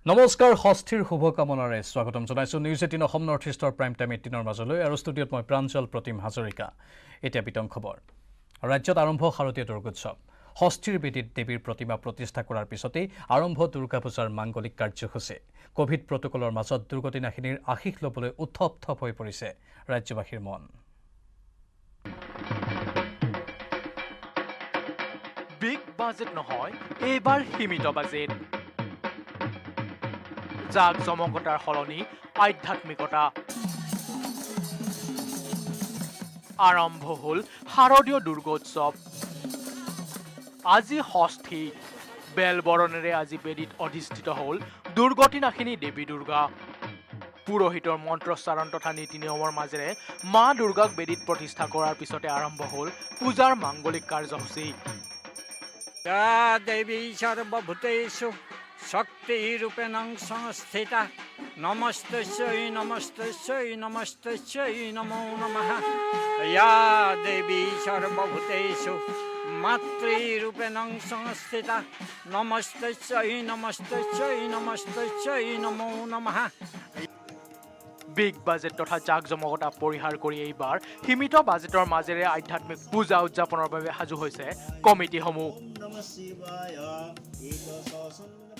নমস্কাৰ ষষ্ঠীৰ শুভকামনাৰে স্বাগতম জনাইছোঁ নিউজ 18 অসম নৰ্থ ইষ্টৰ প্ৰাইম টাইম 18ৰ মাজলৈ আৰু ষ্টুডিঅ'ত মই প্ৰাঞ্জল প্ৰতিম হাজৰিকা। এতিয়া বিতং খবৰ। ৰাজ্যত আৰম্ভ শাৰদীয় দুৰ্গোৎসৱ। ষষ্ঠীৰ বেদীত দেৱীৰ প্ৰতিমা প্ৰতিষ্ঠা কৰাৰ পিছতেই আৰম্ভ দুৰ্গা পূজাৰ মাংগলিক কাৰ্যসূচী। কোভিড প্ৰটকলৰ মাজত দুৰ্গতিনাশিনীৰ আশীষ ল'বলৈ উত্থপ হৈ পৰিছে ৰাজ্যবাসীৰ মন। বিগ বাজেট নহয়, এইবাৰ সীমিত বাজেট। জাক জমকতাৰ সলনি আধ্যাত্মিকতা। আৰম্ভ হ'ল শাৰদীয় দুৰ্গোৎসৱ। আজি ষষ্ঠী। বেলবৰণেৰে আজি বেদীত অধিষ্ঠিত হ'ল দুৰ্গতিনাশিনী দেৱী দুৰ্গা। পুৰোহিতৰ মন্ত্ৰোচ্চাৰণ তথা নীতি নিয়মৰ মাজেৰে মা দুৰ্গাক বেদীত প্ৰতিষ্ঠা কৰাৰ পিছতে আৰম্ভ হ'ল পূজাৰ মাংগলিক কাৰ্যসূচী। দেৱী সৰ্বভূতেষু শক্তিৰূপেণ সংস্থিতা নমস্তস্যৈ নমস্তস্যৈ নমস্তস্যৈ নমো নমঃ। ইয়া দেৱী সৰ্বভূতেষু মাতৃৰূপেণ সংস্থিতা নমস্তস্যৈ নমস্তস্যৈ নমস্তস্যৈ নমো নমঃ। বিগ বাজেট তথা জাক জমকতা পৰিহাৰ কৰি এইবাৰ সীমিত বাজেটৰ মাজেৰে আধ্যাত্মিক পূজা উদযাপনৰ বাবে সাজু হৈছে কমিটিসমূহ।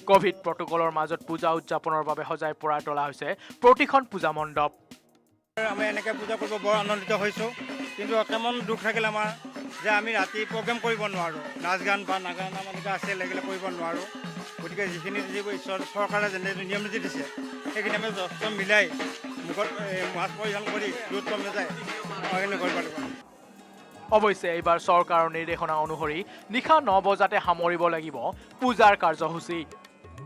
কোভিড প্ৰটকলৰ মাজত পূজা উদযাপনৰ বাবে সজাই পৰাই তোলা হৈছে প্ৰতিখন পূজা মণ্ডপ। আমি এনেকৈ পূজা কৰিব বৰ আনন্দিত হৈছোঁ, কিন্তু অকণমান দুখ থাকিল আমাৰ যে আমি ৰাতি প্ৰগ্ৰেম কৰিব নোৱাৰোঁ। নাচ গান বা নাগান এনেকৈ আছে লাগিলে কৰিব নোৱাৰোঁ। গতিকে যিখিনি যিবোৰ ঈশ্বৰ চৰকাৰে যেনে নিয়ম নীতি দিছে সেইখিনি আমি যথেষ্ট মিলাই মুখত মাস্ক পৰিধান কৰি দূৰত কম নাযায় সেইখিনি কৰিব লাগিব। অৱশ্যে এইবাৰ চৰকাৰৰ নিৰ্দেশনা অনুসৰি নিশা 9 বজাতে সামৰিব লাগিব পূজাৰ কাৰ্যসূচী।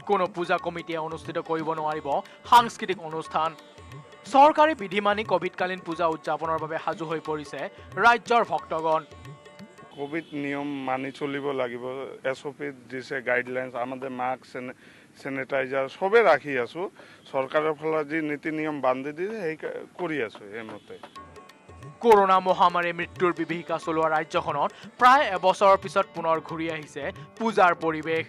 কোনো পূজা কমিটিয়ে অনুষ্ঠিত কৰিব নোৱাৰিব সাংস্কৃতিক অনুষ্ঠান। চৰকাৰী বিধি মানি কোভিডকালীন পূজা উদযাপনৰ বাবে সাজু হৈ পৰিছে ৰাজ্যৰ ভক্তগণ। কোভিড নিয়ম মানি চলিব লাগিব। SOP দিছে গাইডলাইন্স, আমাদের মাস্ক স্যানিটাইজার সবে রাখি আছো। সরকারের ফলে যে নীতি নিয়ম বান্ধি দিছে সেই কৰি আছো এই মতে। কৰোনা মহামাৰীৰ মৃত্যুৰ বিভীষিকা চলোৱা ৰাজ্যখনত প্ৰায় এবছৰৰ পিছত পুনৰ ঘূৰি আহিছে পূজাৰ পৰিৱেশ।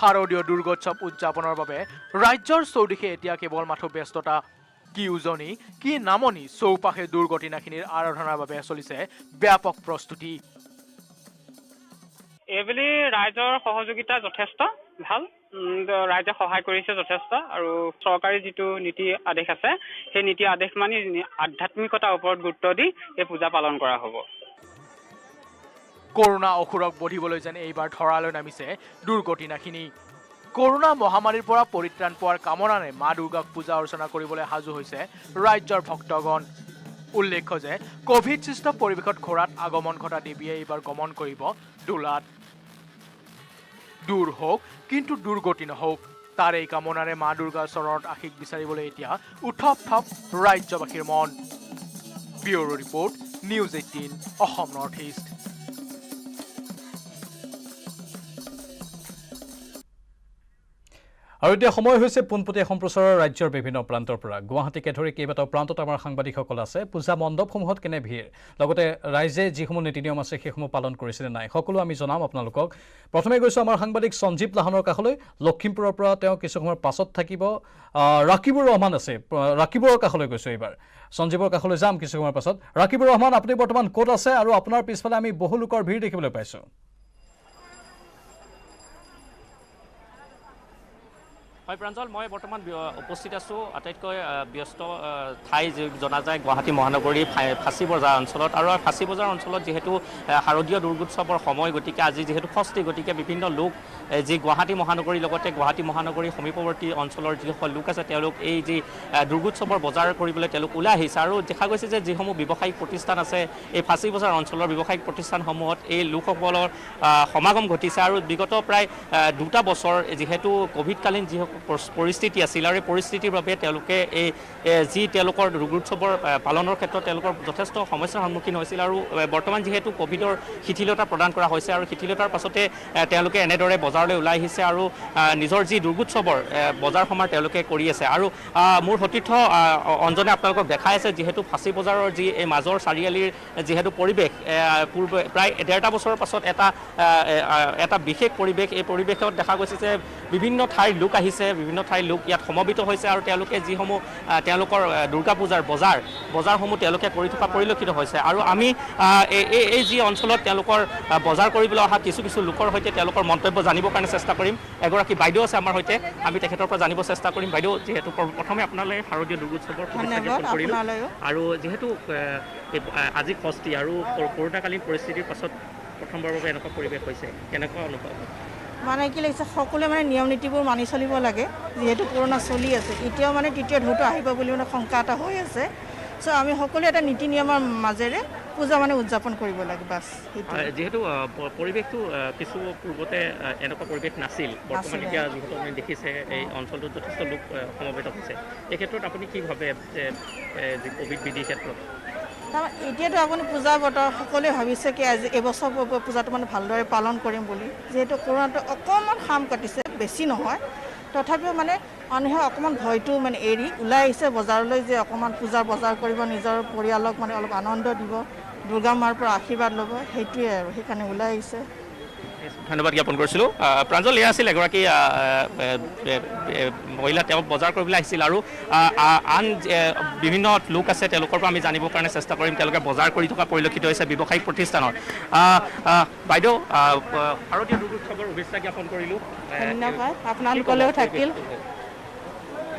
শাৰদীয় দুৰ্গোৎসৱ উদযাপনৰ বাবে ৰাজ্যৰ চৌদিশে এতিয়া কেৱল মাথো ব্যস্ততা। কি উজনি কি নামনি চৌপাশে দুৰ্গতিনাশিনীৰ আৰাধনাৰ বাবে চলিছে ব্যাপক প্ৰস্তুতি। এইবুলি ৰাইজৰ সহযোগিতা যথেষ্ট ভাল। ৰাইজে সহায় কৰিছে যথেষ্ট, আৰু চৰকাৰী যিটো নীতি আদেশ আছে সেই নীতি আদেশ মানি আধ্যাত্মিকতাৰ ওপৰত গুৰুত্ব দি এই পূজা পালন কৰা হ'ব। কৰোনা অসুৰক বধিবলৈ যেন এইবাৰ ধৰালৈ নামিছে দুৰ্গতিনাশিনী। কৰোনা মহামাৰীৰ পৰা পৰিত্ৰাণ পোৱাৰ কামনাৰে মা দুৰ্গাক পূজা অৰ্চনা কৰিবলৈ সাজু হৈছে ৰাজ্যৰ ভক্তগণ। উল্লেখ্য যে কোভিড সৃষ্ট পৰিৱেশত ঘোঁৰাত আগমন ঘটা দেৱীয়ে এইবাৰ গমন কৰিব দোলাত। দূৰ হওক কিন্তু দুৰ্গতি নহওক, তাৰ এই কামনাৰে মা দুৰ্গাৰ চৰণত আশীষ বিচাৰিবলৈ এতিয়া উথপ ৰাজ্যবাসীৰ মন। Bureau report, news 18 Assam north east. আৰু এতিয়া সময় হৈছে পোনপটীয়া সম্প্ৰচাৰৰ ৰাজ্যৰ বিভিন্ন প্ৰান্তৰ পৰা। গুৱাহাটীকে ধৰি কেইবাটাও প্ৰান্তত আমাৰ সাংবাদিকসকল আছে। পূজা মণ্ডপসমূহত কেনে ভিৰ, লগতে ৰাইজে যিসমূহ নীতি নিয়ম আছে সেইসমূহ পালন কৰিছেনে নাই, সকলো আমি জনাম আপোনালোকক। প্ৰথমে গৈছোঁ আমাৰ সাংবাদিক সঞ্জীৱ লাহনৰ কাষলৈ। লখিমপুৰৰ পৰা তেওঁ কিছু সময়ৰ পাছত থাকিব। ৰাকিবুৰ ৰহমান আছে, ৰাকিবুৰৰ কাষলৈ গৈছোঁ এইবাৰ। সঞ্জীৱৰ কাষলৈ যাম কিছু সময়ৰ পাছত। ৰাকিবুৰ ৰহমান, আপুনি বৰ্তমান ক'ত আছে আৰু আপোনাৰ পিছফালে আমি বহু লোকৰ ভিৰ দেখিবলৈ পাইছোঁ? হয় প্ৰাঞ্জল, মই বৰ্তমান উপস্থিত আছোঁ আটাইতকৈ ব্যস্ত ঠাই জনা যায় গুৱাহাটী মহানগৰীৰ ফাঁচী বজাৰ অঞ্চলত। আৰু ফাঁচী বজাৰ অঞ্চলত যিহেতু শাৰদীয় দুৰ্গোৎসৱৰ সময়, গতিকে আজি যিহেতু ষষ্ঠী, গতিকে বিভিন্ন লোক যি গুৱাহাটী মহানগৰীৰ লগতে গুৱাহাটী মহানগৰীৰ সমীপৱৰ্তী অঞ্চলৰ যিসকল লোক আছে তেওঁলোক এই যি দুৰ্গোৎসৱৰ বজাৰ কৰিবলৈ তেওঁলোক ওলাই আহিছে। আৰু দেখা গৈছে যে যিসমূহ ব্যৱসায়িক প্ৰতিষ্ঠান আছে এই ফাঁচী বজাৰ অঞ্চলৰ ব্যৱসায়িক প্ৰতিষ্ঠানসমূহত এই লোকসকলৰ সমাগম ঘটিছে। আৰু বিগত প্ৰায় 2টা বছৰ যিহেতু কোভিডকালীন যিসকল পৰিস্থিতি আছিল আৰু এই পৰিস্থিতিৰ বাবে তেওঁলোকে এই যি তেওঁলোকৰ দুৰ্গোৎসৱৰ পালনৰ ক্ষেত্ৰত তেওঁলোকৰ যথেষ্ট সমস্যাৰ সন্মুখীন হৈছিল। আৰু বৰ্তমান যিহেতু কোভিডৰ শিথিলতা প্ৰদান কৰা হৈছে আৰু শিথিলতাৰ পাছতে তেওঁলোকে এনেদৰে বজাৰলৈ ওলাই আহিছে আৰু নিজৰ যি দুৰ্গোৎসৱৰ বজাৰ সমাৰ তেওঁলোকে কৰি আছে। আৰু মোৰ সতীৰ্থ অঞ্জনে আপোনালোকক দেখাই আছে যিহেতু ফাঁচী বজাৰৰ যি এই মাজৰ চাৰিআলিৰ যিহেতু পৰিৱেশ পূৰ্বে প্ৰায় 1.5 বছৰৰ পাছত এটা বিশেষ পৰিৱেশ। এই পৰিৱেশত দেখা গৈছে যে বিভিন্ন ঠাইৰ লোক আহিছে, বিভিন্ন ঠাইৰ লোক ইয়াত সমবেত হৈছে আৰু তেওঁলোকে যিসমূহ তেওঁলোকৰ দুৰ্গা পূজাৰ বজাৰসমূহ তেওঁলোকে কৰি থকা পৰিলক্ষিত হৈছে আৰু আমি এই যি অঞ্চলত তেওঁলোকৰ বজাৰ কৰিবলৈ অহা কিছু লোকৰ সৈতে তেওঁলোকৰ মন্তব্য জানিবৰ কাৰণে চেষ্টা কৰিম এগৰাকী বাইদেউ আছে আমাৰ সৈতে আমি তেখেতৰ পৰা জানিব চেষ্টা কৰিম বাইদেউ যিহেতু প্ৰথমে আপোনালৈ শাৰদীয় দুৰ্গোৎসৱৰ শুভেচ্ছা জ্ঞাপন কৰিলোঁ আৰু যিহেতু আজি ষষ্ঠী আৰু কৰোণাকালীন পৰিস্থিতিৰ পাছত প্ৰথমবাৰৰ বাবে এনেকুৱা পৰিৱেশ হৈছে কেনেকুৱা অনুভৱ মানে কি লাগিছে সকলোৱে মানে নিয়ম নীতিবোৰ মানি চলিব লাগে যিহেতু কৰোণা চলি আছে এতিয়াও মানে তৃতীয় ঢৌটো আহিব বুলি মানে শংকা এটা হৈ আছে চ' আমি সকলোৱে এটা নীতি নিয়মৰ মাজেৰে পূজা মানে উদযাপন কৰিব লাগে বাছ যিহেতু পৰিৱেশটো কিছু পূৰ্বতে এনেকুৱা পৰিৱেশ নাছিল বৰ্তমান এতিয়া যিহেতু আপুনি দেখিছে এই অঞ্চলটোত যথেষ্ট লোক সমবেত হৈছে এই ক্ষেত্ৰত আপুনি কি ভাবে যে কোভিড বিধিৰ ক্ষেত্ৰত এতিয়াতো আপুনি পূজা বতৰ সকলোৱে ভাবিছে কি আজি এবছৰ পূজাটো মানে ভালদৰে পালন কৰিম বুলি যিহেতু কৰোণাটো অকণমান খাম কাটিছে বেছি নহয় তথাপিও মানে মানুহে অকণমান ভয়টো মানে এৰি ওলাই আহিছে বজাৰলৈ যে অকণমান পূজাৰ বজাৰ কৰিব নিজৰ পৰিয়ালক মানে অলপ আনন্দ দিব দুৰ্গা মাৰ পৰা আশীৰ্বাদ ল'ব সেইটোৱে আৰু সেইকাৰণে ওলাই আহিছে ধন্যবাদ জ্ঞাপন কৰিছিলোঁ প্ৰাঞ্জল এয়া আছিল এগৰাকী মহিলা তেওঁ বজাৰ কৰিবলৈ আহিছিল আৰু আন বিভিন্ন লোক আছে তেওঁলোকৰ পৰা আমি জানিবৰ কাৰণে চেষ্টা কৰিম তেওঁলোকে বজাৰ কৰি থকা পৰিলক্ষিত হৈছে ব্যৱসায়িক প্ৰতিষ্ঠানৰ বাইদেউ শাৰদীয় দুৰ্গোৎসৱৰ শুভেচ্ছা জ্ঞাপন কৰিলোঁ ধন্যবাদ আপোনালোকলৈও থাকিল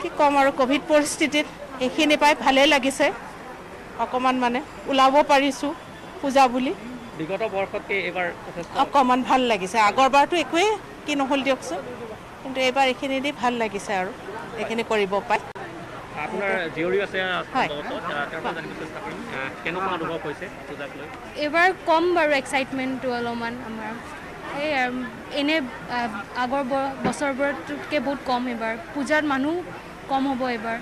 কি ক'ম আৰু ক'ভিড পৰিস্থিতিত এইখিনি পাই ভালেই লাগিছে অকণমান মানে ওলাব পাৰিছোঁ পূজা বুলি বিগত বৰ্ষতকৈ এইবাৰ অকণমান ভাল লাগিছে আগৰবাৰতো একোৱেই কি নহ'ল দিয়কচোন কিন্তু এইবাৰ এইখিনি দি ভাল লাগিছে আৰু এইখিনি কৰিব পাই আপোনাৰ জীয়ৰী আছে কেনেকুৱা অনুভৱ হৈছে পূজাক লৈ এইবাৰ কম বাৰু এক্সাইটমেণ্টটো অলপমান আমাৰ এই এনে আগৰ বছৰবোৰতকৈ বহুত কম এইবাৰ পূজাত মানুহ কম হ'ব এইবাৰ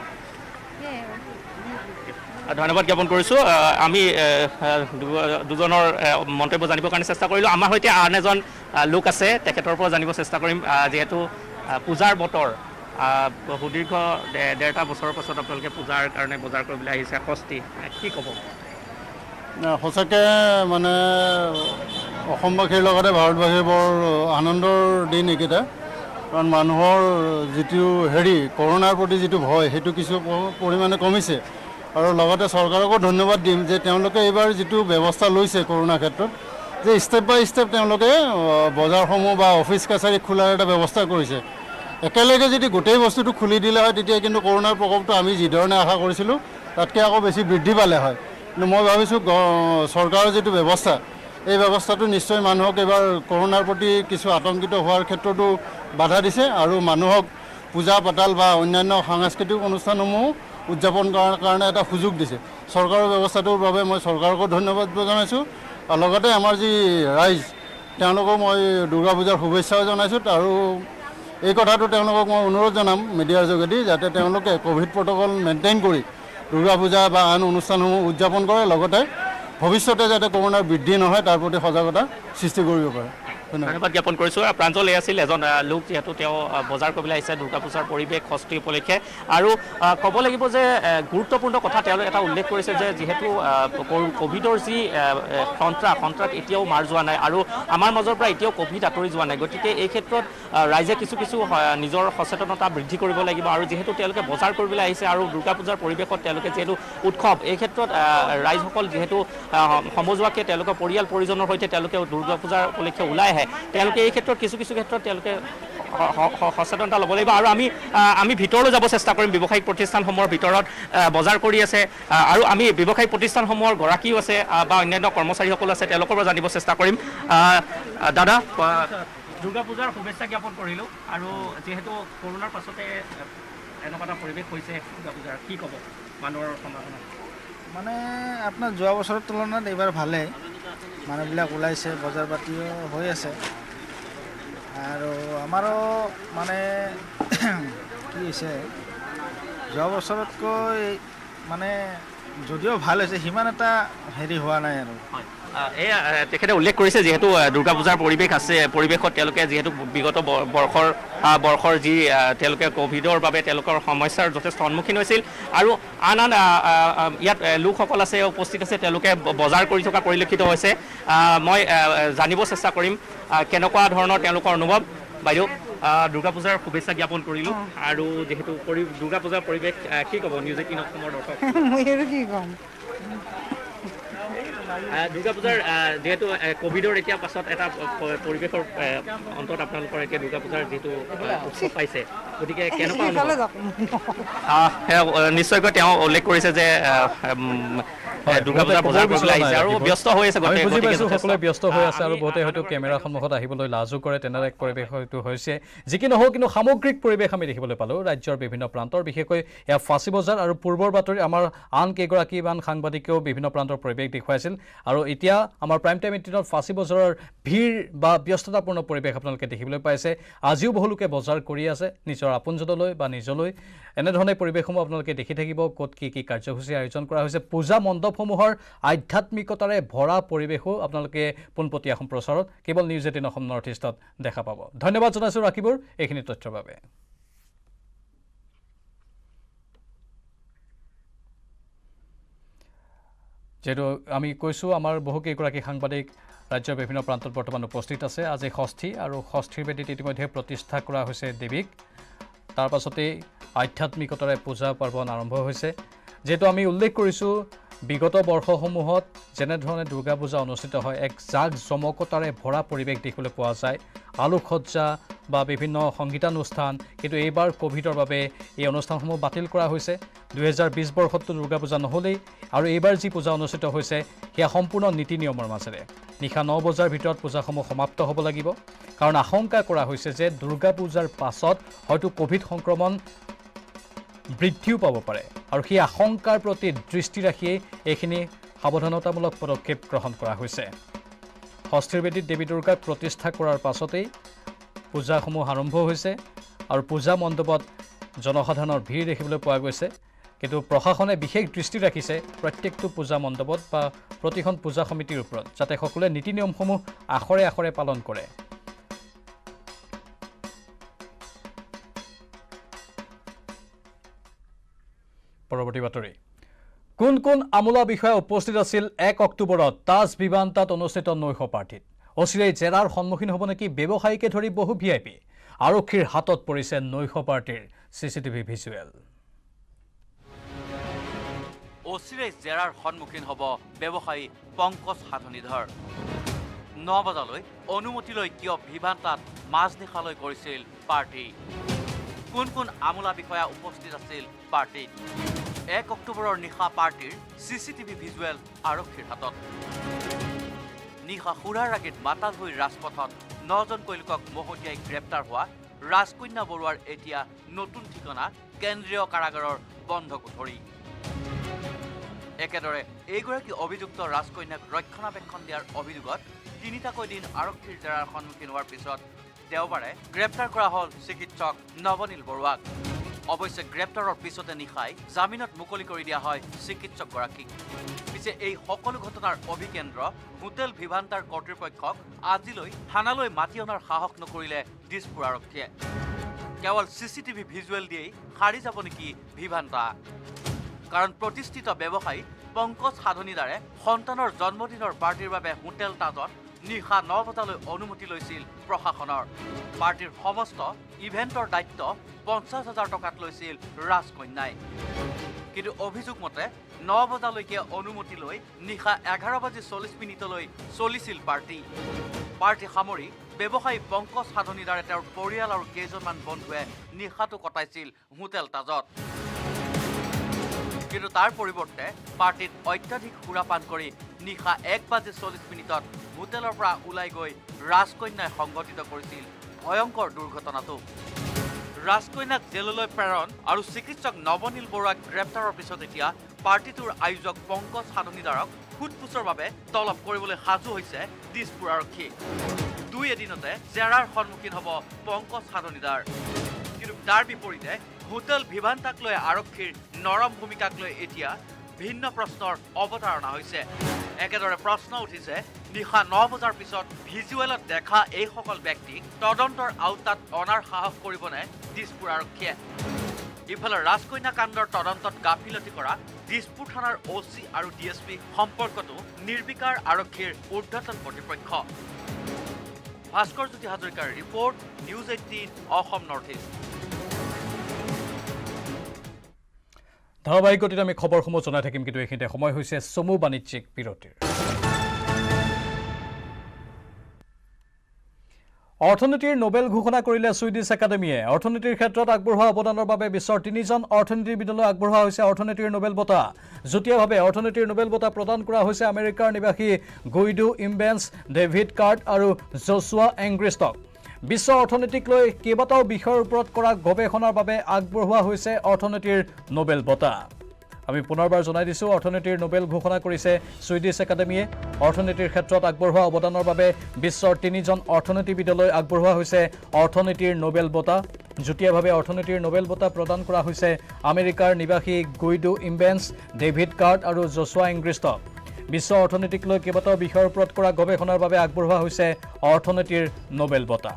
সেয়াই আৰু ধন্যবাদ জ্ঞাপন কৰিছোঁ আমি দুজনৰ মন্তব্য জানিবৰ কাৰণে চেষ্টা কৰিলোঁ আমাৰ সৈতে আন এজন লোক আছে তেখেতৰ পৰা জানিব চেষ্টা কৰিম যিহেতু পূজাৰ বতৰ সুদীৰ্ঘ ডেৰটা বছৰৰ পাছত আপোনালোকে পূজাৰ কাৰণে বজাৰ কৰিবলৈ আহিছে ষষ্ঠী কি ক'ব সঁচাকৈ মানে অসমবাসীৰ লগতে ভাৰতবাসীৰ বৰ আনন্দৰ দিন এইকেইটা কাৰণ মানুহৰ যিটো কৰোণাৰ প্ৰতি যিটো ভয় সেইটো কিছু পৰিমাণে কমিছে আৰু লগতে চৰকাৰকো ধন্যবাদ দিম যে তেওঁলোকে এইবাৰ যিটো ব্যৱস্থা লৈছে কৰোণাৰ ক্ষেত্ৰত যে ষ্টেপ বাই ষ্টেপ তেওঁলোকে বজাৰসমূহ বা অফিচ কাছাৰী খোলাৰ এটা ব্যৱস্থা কৰিছে একেলগে যদি গোটেই বস্তুটো খুলি দিলে হয় তেতিয়া কিন্তু কৰোণাৰ প্ৰকোপটো আমি যিধৰণে আশা কৰিছিলোঁ তাতকৈ আকৌ বেছি বৃদ্ধি পালে হয় কিন্তু মই ভাবিছোঁ চৰকাৰৰ যিটো ব্যৱস্থা এই ব্যৱস্থাটো নিশ্চয় মানুহক এইবাৰ কৰোণাৰ প্ৰতি কিছু আতংকিত হোৱাৰ ক্ষেত্ৰতো বাধা দিছে আৰু মানুহক পূজা পাতাল বা অন্যান্য সাংস্কৃতিক অনুষ্ঠানসমূহ উদযাপন কৰাৰ কাৰণে এটা সুযোগ দিছে চৰকাৰৰ ব্যৱস্থাটোৰ বাবে মই চৰকাৰকো ধন্যবাদ জনাইছোঁ আৰু লগতে আমাৰ যি ৰাইজ তেওঁলোকক মই দুৰ্গা পূজাৰ শুভেচ্ছাও জনাইছোঁ আৰু এই কথাটো তেওঁলোকক মই অনুৰোধ জনাম মিডিয়াৰ যোগেদি যাতে তেওঁলোকে ক'ভিড প্ৰট'কল মেইনটেইন কৰি দুৰ্গা পূজা বা আন অনুষ্ঠানসমূহ উদযাপন কৰে লগতে ভৱিষ্যতে যাতে কৰোণাৰ বৃদ্ধি নহয় তাৰ প্ৰতি সজাগতা সৃষ্টি কৰিব পাৰে ধন্যবাদ জ্ঞাপন কৰিছোঁ প্ৰাঞ্জল এই আছিল এজন লোক যিহেতু তেওঁ বজাৰ কৰিবলৈ আহিছে দুৰ্গা পূজাৰ পৰিৱেশ ষষ্ঠী উপলক্ষে আৰু ক'ব লাগিব যে গুৰুত্বপূৰ্ণ কথা তেওঁলোকে এটা উল্লেখ কৰিছে যে যিহেতু ক'ভিডৰ যি সন্ত্ৰাস এতিয়াও মাৰ যোৱা নাই আৰু আমাৰ মাজৰ পৰা এতিয়াও ক'ভিড আঁতৰি যোৱা নাই গতিকে এই ক্ষেত্ৰত ৰাইজে কিছু নিজৰ সচেতনতা বৃদ্ধি কৰিব লাগিব আৰু যিহেতু তেওঁলোকে বজাৰ কৰিবলৈ আহিছে আৰু দুৰ্গা পূজাৰ পৰিৱেশত তেওঁলোকে যিহেতু উৎসৱ এই ক্ষেত্ৰত ৰাইজসকল যিহেতু সমজুৱাকৈ তেওঁলোকৰ পৰিয়াল পৰিজনৰ সৈতে তেওঁলোকে দুৰ্গা পূজাৰ উপলক্ষে ওলাই আহে তেওঁলোকে এই ক্ষেত্ৰত কিছু ক্ষেত্ৰত তেওঁলোকে সচেতনতা ল'ব লাগিব আৰু আমি ভিতৰলৈ যাব চেষ্টা কৰিম ব্যৱসায়িক প্ৰতিষ্ঠানসমূহৰ ভিতৰত বজাৰ কৰি আছে আৰু আমি ব্যৱসায়িক প্ৰতিষ্ঠানসমূহৰ গৰাকীও আছে বা অন্যান্য কৰ্মচাৰীসকল আছে তেওঁলোকৰ পৰা জানিব চেষ্টা কৰিম দাদা দুৰ্গা পূজাৰ শুভেচ্ছা জ্ঞাপন কৰিলোঁ আৰু যিহেতু কৰোণাৰ পাছতে এনেকুৱা এটা পৰিৱেশ হৈছে দুৰ্গা পূজাৰ কি ক'ব মানুহৰ সমাগমত মানে আপোনাৰ যোৱা বছৰৰ তুলনাত এইবাৰ ভালেই মানুহবিলাক ওলাইছে বজাৰ পাতিও হৈ আছে আৰু আমাৰো মানে কি হৈছে যোৱা বছৰতকৈ মানে যদিও ভাল হৈছে সিমান এটা হোৱা নাই আৰু এই তেখেতে উল্লেখ কৰিছে যিহেতু দুৰ্গা পূজাৰ পৰিৱেশত তেওঁলোকে যিহেতু বিগত বৰ্ষৰ যি তেওঁলোকে ক'ভিডৰ বাবে তেওঁলোকৰ সমস্যাৰ যথেষ্ট সন্মুখীন হৈছিল আৰু আন ইয়াত লোকসকল আছে উপস্থিত আছে তেওঁলোকে বজাৰ কৰি থকা পৰিলক্ষিত হৈছে মই জানিব চেষ্টা কৰিম কেনেকুৱা ধৰণৰ তেওঁলোকৰ অনুভৱ বাইদেউ দুৰ্গা পূজাৰ শুভেচ্ছা জ্ঞাপন কৰিলোঁ আৰু যিহেতু দুৰ্গা পূজাৰ পৰিৱেশ কি ক'ব নিউজ 18 অসমৰ দৰ্শক মই আৰু কি ক'ম দুৰ্গা পূজাৰ যিহেতু কোভিডৰ এতিয়া পাছত এটা পৰিৱেশৰ অন্তত আপোনালোকৰ এতিয়া দুৰ্গা পূজাৰ যিটো উৎসৱ পাইছে গতিকে কেনেকুৱা নিশ্চয়কৈ তেওঁ উল্লেখ কৰিছে যে দুৰ্গা পূজাৰ বজাৰ কৰিবলৈ আহিছে আৰু ব্যস্ত হৈ আছে আমি বুজি পাইছোঁ সকলোৱে ব্যস্ত হৈ আছে আৰু বহুতে হয়তো কেমেৰাৰ সন্মুখত আহিবলৈ লাজো কৰে তেনে এক পৰিৱেশ হয়তো হৈছে যি কি নহওক কিন্তু সামগ্ৰিক পৰিৱেশ আমি দেখিবলৈ পালোঁ ৰাজ্যৰ বিভিন্ন প্ৰান্তৰ বিশেষকৈ এয়া ফাঁচী বজাৰ আৰু পূৰ্বৰ বাতৰি আমাৰ আন কেইগৰাকীমান সাংবাদিকেও বিভিন্ন প্ৰান্তৰ পৰিৱেশ দেখুৱাইছিল আৰু এতিয়া আমাৰ প্ৰাইম টাইম 18ত ফাঁচী বজাৰৰ ভিৰ বা ব্যস্ততাপূৰ্ণ পৰিৱেশ আপোনালোকে দেখিবলৈ পাইছে আজিও বহু লোকে বজাৰ কৰি আছে নিজৰ আপোনজনলৈ বা নিজলৈ এনেধৰণে পৰিৱেশসমূহ আপোনালোকে দেখি থাকিব ক'ত কি কি কাৰ্যসূচী আয়োজন কৰা হৈছে পূজা মণ্ডপসমূহৰ আধ্যাত্মিকতাৰে ভৰা পৰিৱেশো আপোনালোকে পোনপটীয়া সম্প্ৰচাৰত কেৱল নিউজ 18 অসম নৰ্থ ইষ্টত দেখা পাব ধন্যবাদ জনাইছোঁ ৰাকিবুৰ এইখিনি তথ্যৰ বাবে যেহেতু আমি কৈছোঁ আমাৰ বহুকেইগৰাকী সাংবাদিক ৰাজ্যৰ বিভিন্ন প্ৰান্তত বৰ্তমান উপস্থিত আছে আজি ষষ্ঠী আৰু ষষ্ঠীৰ বেদীত ইতিমধ্যে প্ৰতিষ্ঠা কৰা হৈছে দেৱীক তাৰ পাছতেই আধ্যাত্মিকতাৰে পূজা পাৰ্বণ আৰম্ভ হৈছে যেহেতু আমি উল্লেখ কৰিছোঁ বিগত বৰ্ষসমূহত যেনেধৰণে দুৰ্গা পূজা অনুষ্ঠিত হয় এক জাক জমকতাৰে ভৰা পৰিৱেশ দেখিবলৈ পোৱা যায় আলোকসজ্জা বা বিভিন্ন সংগীতানুষ্ঠান কিন্তু এইবাৰ কোভিডৰ বাবে এই অনুষ্ঠানসমূহ বাতিল কৰা হৈছে 2020 বৰ্ষততো দুৰ্গা পূজা নহ'লেই আৰু এইবাৰ যি পূজা অনুষ্ঠিত হৈছে সেয়া সম্পূৰ্ণ নীতি নিয়মৰ মাজেৰে নিশা 9 বজাৰ ভিতৰত পূজাসমূহ সমাপ্ত হ'ব লাগিব কাৰণ আশংকা কৰা হৈছে যে দুৰ্গা পূজাৰ পাছত হয়তো কোভিড সংক্ৰমণ বৃদ্ধিও পাব পাৰে আৰু সেই আশংকাৰ প্ৰতি দৃষ্টি ৰাখিয়েই এইখিনি সাৱধানতামূলক পদক্ষেপ গ্ৰহণ কৰা হৈছে ষষ্ঠীৰ বেদীত দেৱী দুৰ্গাক প্ৰতিষ্ঠা কৰাৰ পাছতেই পূজাসমূহ আৰম্ভ হৈছে আৰু পূজা মণ্ডপত জনসাধাৰণৰ ভিৰ দেখিবলৈ পোৱা গৈছে কিন্তু প্ৰশাসনে বিশেষ দৃষ্টি ৰাখিছে প্ৰত্যেকটো পূজা মণ্ডপত বা প্ৰতিখন পূজা সমিতিৰ ওপৰত যাতে সকলোৱে নীতি নিয়মসমূহ আখৰে আখৰে পালন কৰে পৰৱৰ্তী বাতৰি কোন কোন আমোলা বিষয়া উপস্থিত আছিল 1 অক্টোবৰত তাজ বিমানতাত অনুষ্ঠিত নৈশ পাৰ্টিত অচিৰেই জেৰাৰ সন্মুখীন হ'ব নেকি ব্যৱসায়ীকে ধৰি বহু ভিআইপি আৰক্ষীৰ হাতত পৰিছে নৈশ পাৰ্টিৰ চিচিটিভি ভিজুৱেল অচিৰেই জেৰাৰ সন্মুখীন হ'ব ব্যৱসায়ী পংকজ সাধনীধৰ 9 বজালৈ অনুমতি লৈ কিয় ভিভান্তাত মাজনিশালৈ কৰিছিল পাৰ্টি কোন কোন আমোলা বিষয়া উপস্থিত আছিল পাৰ্টিত 1 অক্টোবৰৰ নিশা পাৰ্টিৰ চিচিটিভি ভিজুৱেল আৰক্ষীৰ হাতত নিশা সুৰাৰ ৰাগীত মাতাল হৈ ৰাজপথত 9জনকৈ লোকক মহতিয়াই গ্ৰেপ্তাৰ হোৱা ৰাজকন্যা বৰুৱাৰ এতিয়া নতুন ঠিকনা কেন্দ্ৰীয় কাৰাগাৰৰ বন্ধ কোঠৰী একেদৰে এইগৰাকী অভিযুক্ত ৰাজকন্যাক ৰক্ষণাবেক্ষণ দিয়াৰ অভিযোগত 3টাকৈ দিন আৰক্ষীৰ জেৰাৰ সন্মুখীন হোৱাৰ পিছত দেওবাৰে গ্ৰেপ্তাৰ কৰা হ'ল চিকিৎসক নৱনীল বৰুৱাক অৱশ্যে গ্ৰেপ্তাৰৰ পিছতে নিশাই জামিনত মুকলি কৰি দিয়া হয় চিকিৎসকগৰাকীক পিছে এই সকলো ঘটনাৰ অভিকেন্দ্ৰ হোটেল ভিভান্তাৰ কৰ্তৃপক্ষক আজিলৈ থানালৈ মাতি অনাৰ সাহস নকৰিলে দিছপুৰ আৰক্ষীয়ে কেৱল চিচিটিভি ভিজুৱেল দিয়েই সাৰি যাব নেকি ভিভান্তা কাৰণ প্ৰতিষ্ঠিত ব্যৱসায়ী পংকজ সাধনীদাৰে সন্তানৰ জন্মদিনৰ পাৰ্টিৰ বাবে হোটেল তাজত নিশা 9 বজালৈ অনুমতি লৈছিল প্ৰশাসনৰ পাৰ্টিৰ সমস্ত ইভেণ্টৰ দায়িত্ব 50,000 টকাত লৈছিল ৰাজকন্যাই কিন্তু অভিযোগ মতে 9 বজালৈকে অনুমতি লৈ নিশা 11:40 চলিছিল পাৰ্টি সামৰি ব্যৱসায়ী পংকজ সাধনীদাৰে তেওঁৰ পৰিয়াল আৰু কেইজনমান বন্ধুৱে নিশাটো কটাইছিল হোটেল তাজত কিন্তু তাৰ পৰিৱৰ্তে পাৰ্টিত অত্যাধিক সুৰাপান কৰি নিশা 1:40 হোটেলৰ পৰা ওলাই গৈ ৰাজকন্যাই সংঘটিত কৰিছিল ভয়ংকৰ দুৰ্ঘটনাটো ৰাজকন্যাক জেললৈ প্ৰেৰণ আৰু চিকিৎসক নৱনীল বৰুৱাক গ্ৰেপ্তাৰৰ পিছত এতিয়া পাৰ্টিটোৰ আয়োজক পংকজ সাধনীদাৰক সোধপোছৰ বাবে তলব কৰিবলৈ সাজু হৈছে দিছপুৰ আৰক্ষী 2 এদিনতে জেৰাৰ সন্মুখীন হ'ব পংকজ সাধনীদাৰ কিন্তু তাৰ বিপৰীতে হোটেল ভিভান্তাক লৈ আৰক্ষীৰ নৰম ভূমিকাক লৈ এতিয়া ভিন্ন প্ৰশ্নৰ অৱতাৰণা হৈছে একেদৰে প্ৰশ্ন উঠিছে নিশা 9 বজাৰ পিছত ভিজুৱেলত দেখা এইসকল ব্যক্তিক তদন্তৰ আওতাত অনাৰ সাহস কৰিবনে দিছপুৰ আৰক্ষীয়ে ইফালে ৰাজকন্যা কাণ্ডৰ তদন্তত গাফিলতি কৰা দিছপুৰ থানাৰ OC আৰু DSP সম্পৰ্কতো নিৰ্বিকাৰ আৰক্ষীৰ ঊৰ্ধ্বতন কৰ্তৃপক্ষ ভাস্কৰ জ্যোতি হাজৰিকাৰ report, news 18 Assam north east. ধাৰাবাহিক গতিত আমি খবৰসমূহ জনাই থাকিম, কিন্তু এইখিনিতে সময় হৈছে চমু বাণিজ্যিক বিৰতিৰ। অৰ্থনীতিৰ নোবেল ঘোষণা কৰিলে ছুইডিছ একাডেমীয়ে। অৰ্থনীতিৰ ক্ষেত্ৰত আগবঢ়োৱা অৱদানৰ বাবে বিশ্বৰ 3জন অৰ্থনীতিবিদলৈ আগবঢ়োৱা হৈছে অৰ্থনীতিৰ নোবেল বঁটা। যুটীয়াভাৱে অৰ্থনীতিৰ নোবেল বঁটা প্ৰদান কৰা হৈছে আমেৰিকাৰ নিবাসী গুইডো ইমবেন্স, ডেভিড কাৰ্ট আৰু জছুৱা এংগ্ৰিষ্টক। বিশ্ব অৰ্থনীতিক লৈ কেইবাটাও বিষয়ৰ ওপৰত কৰা গৱেষণাৰ বাবে আগবঢ়োৱা হৈছে অৰ্থনীতিৰ নোবেল বঁটা। আমি পুনৰবাৰ জনাই দিছোঁ, অৰ্থনীতিৰ নোবেল ঘোষণা কৰিছে ছুইডিছ একাডেমীয়ে। অৰ্থনীতিৰ ক্ষেত্ৰত আগবঢ়োৱা অৱদানৰ বাবে বিশ্বৰ 3জন অৰ্থনীতিবিদলৈ আগবঢ়োৱা হৈছে অৰ্থনীতিৰ নোবেল বঁটা। যুটীয়াভাৱে অৰ্থনীতিৰ নোবেল বঁটা প্ৰদান কৰা হৈছে আমেৰিকাৰ নিবাসী গুইডো ইমবেন্স, ডেভিড কাৰ্ট আৰু জছুৱা এংগ্ৰিষ্টক। বিশ্ব অৰ্থনীতিক লৈ কেইবাটাও বিষয়ৰ ওপৰত কৰা গৱেষণাৰ বাবে আগবঢ়োৱা হৈছে অৰ্থনীতিৰ নোবেল বঁটা।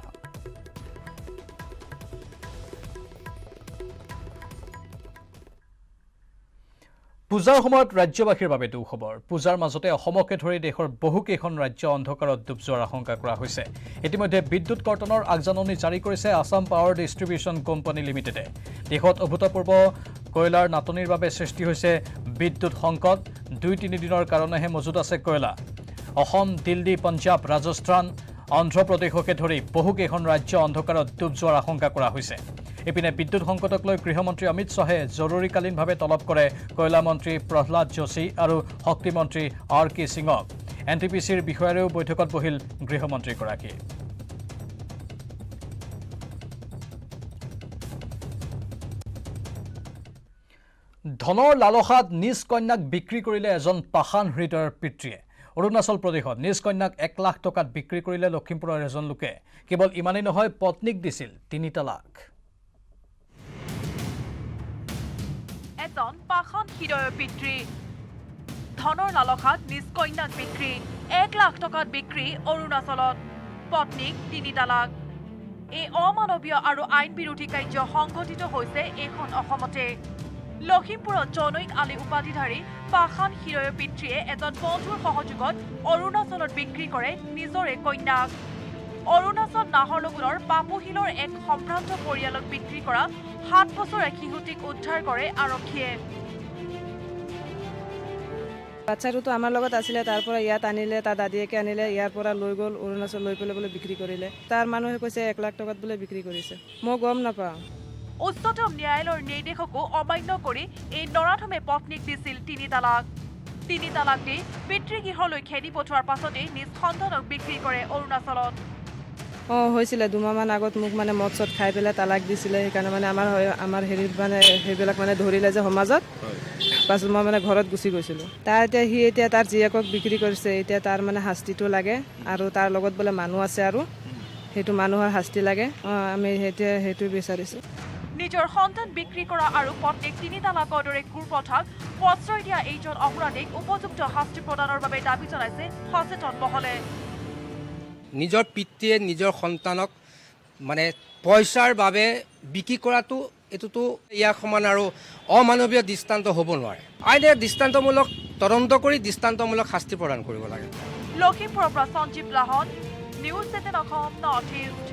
পূজাৰ সময়ত ৰাজ্যবাসীৰ বাবে দুখবৰ। পূজাৰ মাজতে অসমকে ধৰি দেশৰ বহুকেইখন ৰাজ্য অন্ধকাৰত ডুব যোৱাৰ আশংকা কৰা হৈছে। ইতিমধ্যে বিদ্যুৎ কৰ্তনৰ আগজাননী জাৰি কৰিছে আছাম পাৱাৰ ডিষ্ট্ৰিবিউশ্যন কোম্পানী লিমিটেডে। দেশত অভূতপূৰ্ব কয়লাৰ নাটনিৰ বাবে সৃষ্টি হৈছে বিদ্যুৎ সংকট। 2-3 দিনৰ কাৰণেহে মজুত আছে কয়লা। অসম, দিল্লী, পঞ্জাৱ, ৰাজস্থান, অন্ধ্ৰপ্ৰদেশকে ধৰি বহুকেইখন ৰাজ্য অন্ধকাৰত ডুব যোৱাৰ আশংকা কৰা হৈছে। ইপিনে বিদ্যুৎ সংকটক লৈ গৃহমন্ত্ৰী অমিত শ্বাহে জৰুৰীকালীনভাৱে তলব কৰে কয়লা মন্ত্ৰী প্ৰহ্লাদ যোশী আৰু শক্তিমন্ত্ৰী R.K. সিঙক। NTPCৰ বিষয়াৰেও বৈঠকত বহিল গৃহমন্ত্ৰীগৰাকী। ধনৰ লালসাত নিজ কন্যাক বিক্ৰী কৰিলে এজন পাষাণ হৃদয়ৰ পিতৃয়ে। অৰুণাচল প্ৰদেশত নিজ কন্যাক 1 লাখ টকাত বিক্ৰী কৰিলে লখিমপুৰৰ এজন লোকে। কেৱল ইমানেই নহয়, পত্নীক দিছিল 3 তালাক। এজন পাষাণ হৃদয়ৰ পিতৃ, ধনৰ লালসাত নিজ কন্যাক বিক্ৰী, 1 লাখ টকাত বিক্ৰী অৰুণাচলত, পত্নীক 3 তালাক। এই অমানৱীয় আৰু আইন বিৰোধী কাৰ্য সংঘটিত হৈছে এইখন অসমতে। লখিমপুৰত জনৈক আলী উপাধিধাৰী পাষাণ হৃদয়ৰ পিতৃয়ে এজন বন্ধুৰ সহযোগত অৰুণাচলত বিক্ৰী কৰে নিজৰে কন্যাক। অৰুণাচল নাহৰলগুনৰ পাপুহিলৰ এক সম্ভ্ৰান্ত পৰিয়ালক বিক্ৰী কৰা 7 বছৰীয়া শিশুটিক উদ্ধাৰ কৰে আৰক্ষীয়ে। বাচ্চাটোতো আমাৰ লগত আছিলে, তাৰ পৰা ইয়াত আনিলে, তাৰ দাদীয়েকে আনিলে, ইয়াৰ পৰা লৈ গ'ল অৰুণাচল, লৈ পেলাই বোলে বিক্ৰী কৰিলে। তাৰ মানুহে কৈছে 1 লাখ টকাত বোলে বিক্ৰী কৰিছে। মই গম নাপাওঁ। উচ্চতম ন্যায়ালয়ৰ নিৰ্দেশকো অমান্য কৰি এই নৰাধমে পত্নীক দিছিল 3 তালাক। 3 তালাক দি পিতৃগৃহলৈ খেদি পঠোৱাৰ পাছতেই নিজ সন্তানক বিক্ৰী কৰে অৰুণাচলত। হৈছিলে 2 মাহমান আগত মোক মানে মদ চদ খাই পেলাই তালাক দিছিলে। সেইকাৰণে মানে আমাৰ হেৰিত মানে সেইবিলাক মানে ধৰিলে যে সমাজত, পাছত মই মানে ঘৰত গুচি গৈছিলোঁ। এতিয়া তাৰ জীয়েকক বিক্ৰী কৰিছে। এতিয়া তাৰ মানে শাস্তিটো লাগে, আৰু তাৰ লগত বোলে মানুহ আছে, আৰু সেইটো মানুহৰ শাস্তি লাগে। আমি এতিয়া সেইটো বিচাৰিছোঁ। নিজৰ সন্তান বিক্ৰী কৰা আৰু পত্নীক 3 তালাকৰ দৰে কুপ্ৰথাক প্ৰশ্ৰয় দিয়া এইজন অপৰাধীক উপযুক্ত শাস্তি প্ৰদানৰ বাবে দাবী জনাইছে সচেতন মহলে। নিজৰ পিতৃয়ে নিজৰ সন্তানক মানে পইচাৰ বাবে বিক্ৰী কৰাটো, এইটোতো ইয়াৰ সমান আৰু অমানৱীয় দৃষ্টান্ত হ'ব নোৱাৰে। আইনে দৃষ্টান্তমূলক তদন্ত কৰি দৃষ্টান্তমূলক শাস্তি প্ৰদান কৰিব লাগে। লখিমপুৰৰ পৰা সঞ্জীৱ লাহন, নিউজ 18 অসম নৰ্থ ইষ্ট।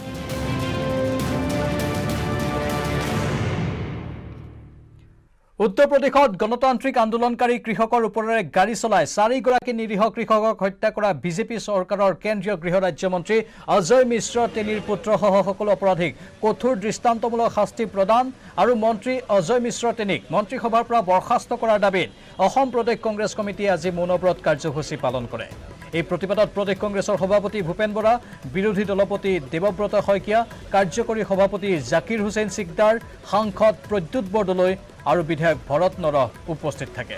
উত্তৰ প্ৰদেশত গণতান্ত্ৰিক আন্দোলনকাৰী কৃষকৰ ওপৰেৰে গাড়ী চলাই 4গৰাকী নিৰীহ কৃষকক হত্যা কৰা বিজেপি চৰকাৰৰ কেন্দ্ৰীয় গৃহ ৰাজ্যমন্ত্ৰী অজয় মিশ্ৰ তেনীৰ পুত্ৰসহ সকলো অপৰাধীক কঠোৰ দৃষ্টান্তমূলক শাস্তি প্ৰদান আৰু মন্ত্ৰী অজয় মিশ্ৰ তেনীক মন্ত্ৰীসভাৰ পৰা বৰ্খাস্ত কৰাৰ দাবীত অসম প্ৰদেশ কংগ্ৰেছ কমিটিয়ে আজি মৌনব্ৰত কাৰ্যসূচী পালন কৰে। এই প্ৰতিবাদত প্ৰদেশ কংগ্ৰেছৰ সভাপতি ভূপেন বৰা, বিৰোধী দলপতি দেৱব্ৰত শইকীয়া, কাৰ্যকৰী সভাপতি জাকিৰ হুছেইন সিকদাৰ, সাংসদ প্ৰদ্যুৎ বৰদলৈ আৰু বিধায়ক ভৰত নৰহ উপস্থিত থাকে।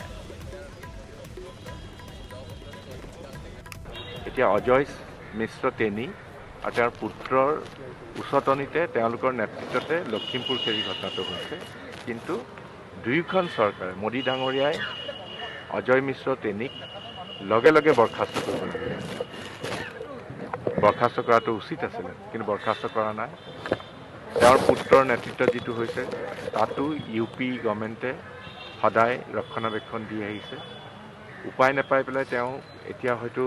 এতিয়া অজয় মিশ্ৰ তেনী আৰু তেওঁৰ পুত্ৰৰ উচতনিতে তেওঁলোকৰ নেতৃত্বতে লখিমপুৰ খেৰি ঘটনাটো হৈছে। কিন্তু দুয়োখন চৰকাৰে, মোদী ডাঙৰীয়াই অজয় মিশ্ৰ তেনীক লগে লগে বৰ্খাস্ত কৰিব লাগে। বৰ্খাস্ত কৰাটো উচিত আছিলে, কিন্তু বৰ্খাস্ত কৰা নাই। তেওঁৰ পুত্ৰৰ নেতৃত্বত যিটো হৈছে তাতো UP গভৰ্ণমেণ্টে সদায় ৰক্ষণাবেক্ষণ দি আহিছে। উপায় নাপাই পেলাই তেওঁ এতিয়া হয়তো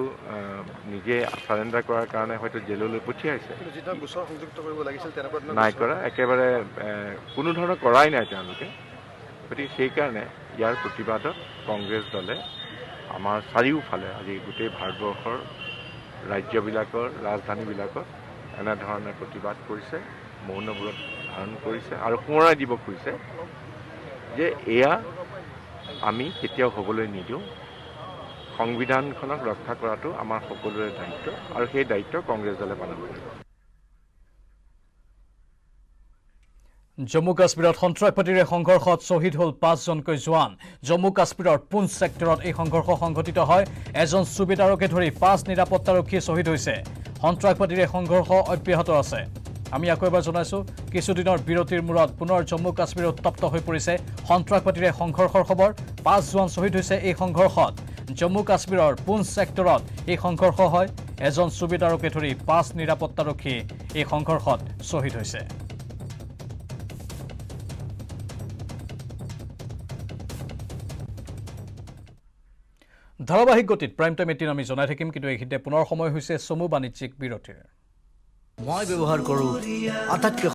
নিজে চাৰেণ্ডাৰ কৰাৰ কাৰণে হয়তো জেললৈ পঠিয়াইছে। নাই কৰা, একেবাৰে কোনো ধৰণৰ কৰাই নাই তেওঁলোকে। গতিকে সেইকাৰণে ইয়াৰ প্ৰতিবাদত কংগ্ৰেছ দলে আমাৰ চাৰিওফালে আজি গোটেই ভাৰতবৰ্ষৰ ৰাজ্যবিলাকৰ ৰাজধানীবিলাকত এনেধৰণে প্ৰতিবাদ কৰিছে, মৌনব্ৰত ধাৰণ কৰিছে আৰু সোঁৱৰাই দিব খুজিছে যে এয়া আমি কেতিয়াও হ'বলৈ নিদিওঁ। সংবিধানখনক ৰক্ষা কৰাটো আমাৰ সকলোৰে দায়িত্ব আৰু সেই দায়িত্ব কংগ্ৰেছ দলে পালন কৰিব। জম্মু কাশ্মীৰত সন্ত্ৰাসবাদীৰে সংঘৰ্ষত শ্বহীদ হ'ল 5জনকৈ জোৱান। জম্মু কাশ্মীৰৰ পুঞ্চ ছেক্টৰত এই সংঘৰ্ষ সংঘটিত হয়। এজন সুবেদাৰকে ধৰি 5 নিৰাপত্তাৰক্ষী শ্বহীদ হৈছে। সন্ত্ৰাসবাদীৰে সংঘৰ্ষ অব্যাহত আছে। আমি আকৌ এবাৰ জনাইছোঁ, কিছুদিনৰ বিৰতিৰ মূৰত পুনৰ জম্মু কাশ্মীৰ উত্তপ্ত হৈ পৰিছে। সন্ত্ৰাসবাদীৰে সংঘৰ্ষৰ খবৰ। 5 জোৱান শ্বহীদ হৈছে এই সংঘৰ্ষত। জম্মু কাশ্মীৰৰ পুঞ্চ ছেক্টৰত এই সংঘৰ্ষ হয়। এজন সুবেদাৰকে ধৰি 5 নিৰাপত্তাৰক্ষী এই সংঘৰ্ষত শ্বহীদ হৈছে। ধাৰাবাহিক গতিত প্ৰাইম টাইম 18 আমি জনাই থাকিম, কিন্তু এইখিনিতে পুনৰ সময় হৈছে চমু বাণিজ্যিক বিৰতিৰ। মই ব্যৱহাৰ কৰোঁ আটাইতকৈ